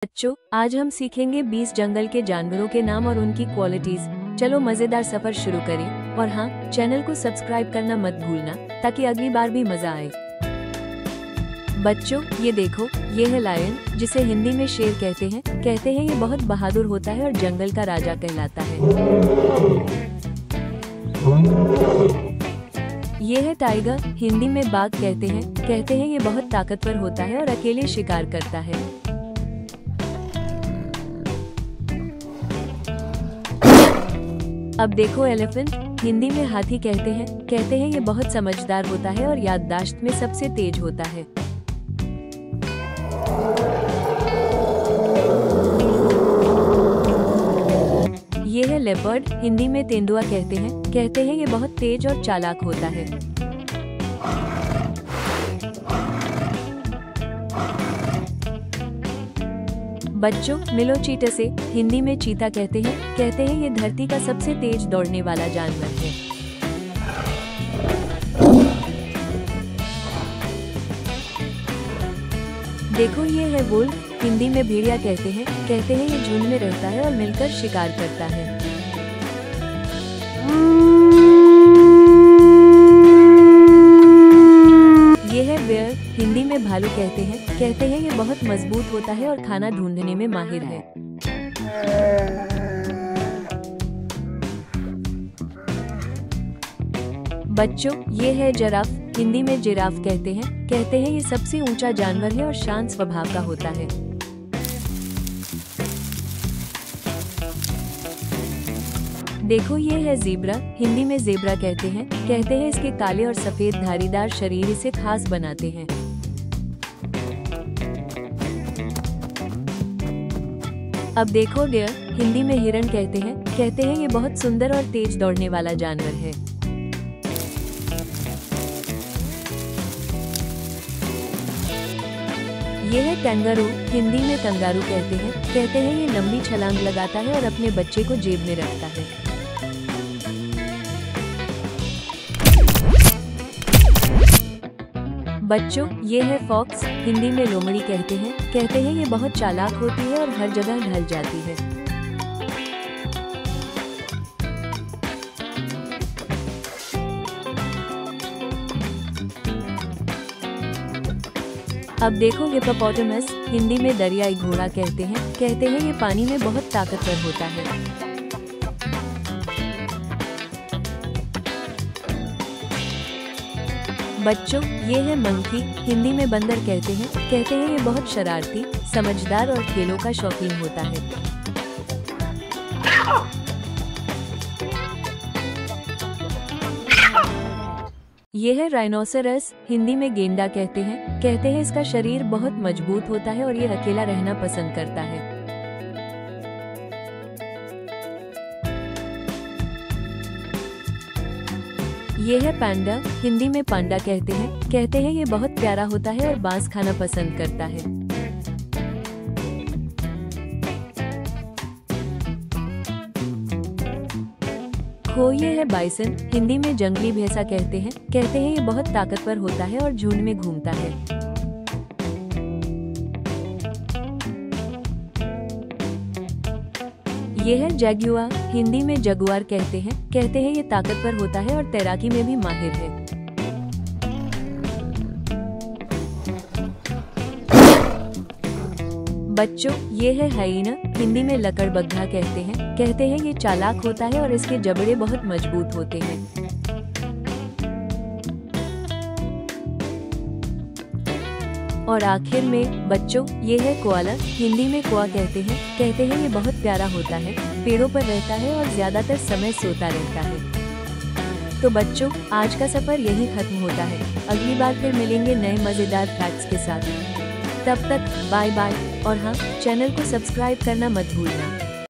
बच्चों, आज हम सीखेंगे 20 जंगल के जानवरों के नाम और उनकी क्वालिटीज। चलो मजेदार सफर शुरू करें और हाँ, चैनल को सब्सक्राइब करना मत भूलना ताकि अगली बार भी मजा आए। बच्चों, ये देखो, ये है लायन, जिसे हिंदी में शेर कहते हैं। ये बहुत बहादुर होता है और जंगल का राजा कहलाता है। ये है टाइगर, हिंदी में बाघ कहते हैं ये बहुत ताकतवर होता है और अकेले शिकार करता है। अब देखो एलिफेंट, हिंदी में हाथी कहते हैं ये बहुत समझदार होता है और याददाश्त में सबसे तेज होता है। ये है लेपर्ड, हिंदी में तेंदुआ कहते हैं ये बहुत तेज और चालाक होता है। बच्चों, मिलो चीता से, हिंदी में चीता कहते हैं ये धरती का सबसे तेज दौड़ने वाला जानवर है। देखो, ये है वुल्फ, हिंदी में भेड़िया कहते हैं ये झुंड में रहता है और मिलकर शिकार करता है। ये है बेयर, हिंदी में भालू कहते हैं ये बहुत मजबूत होता है और खाना ढूंढने में माहिर है। बच्चों, ये है जिराफ, हिंदी में जिराफ कहते हैं ये सबसे ऊंचा जानवर है और शांत स्वभाव का होता है। देखो, ये है ज़ेब्रा, हिंदी में ज़ेब्रा कहते हैं इसके काले और सफेद धारीदार शरीर इसे खास बनाते हैं। अब देखो डियर, हिंदी में हिरण कहते हैं ये बहुत सुंदर और तेज दौड़ने वाला जानवर है। ये है कैंगारू, हिंदी में कंगारू कहते हैं ये लंबी छलांग लगाता है और अपने बच्चे को जेब में रखता है। बच्चों, ये है फॉक्स, हिंदी में लोमड़ी कहते हैं ये बहुत चालाक होती है और हर जगह ढल जाती है। अब देखो हिप्पोपोटामस, हिंदी में दरियाई घोड़ा कहते हैं ये पानी में बहुत ताकतवर होता है। बच्चों, ये है मंकी, हिंदी में बंदर कहते हैं ये बहुत शरारती, समझदार और खेलों का शौकीन होता है। ये है राइनोसेरस, हिंदी में गेंडा कहते हैं इसका शरीर बहुत मजबूत होता है और ये अकेला रहना पसंद करता है। ये है पांडा, हिंदी में पांडा कहते हैं ये बहुत प्यारा होता है और बांस खाना पसंद करता है। खो, ये है बाइसन, हिंदी में जंगली भैंसा कहते हैं ये बहुत ताकतवर होता है और झुंड में घूमता है। ये है जगुआर, हिंदी में जगुआर कहते हैं ये ताकतवर होता है और तैराकी में भी माहिर है। बच्चों, ये है हाइना, हिंदी में लकड़बग्घा कहते हैं ये चालाक होता है और इसके जबड़े बहुत मजबूत होते हैं। और आखिर में बच्चों, ये है कोआला, हिंदी में कोआ कहते हैं ये बहुत प्यारा होता है, पेड़ों पर रहता है और ज्यादातर समय सोता रहता है। तो बच्चों, आज का सफर यही खत्म होता है। अगली बार फिर मिलेंगे नए मजेदार फैक्ट्स के साथ। तब तक बाय बाय और हाँ, चैनल को सब्सक्राइब करना मत भूलना।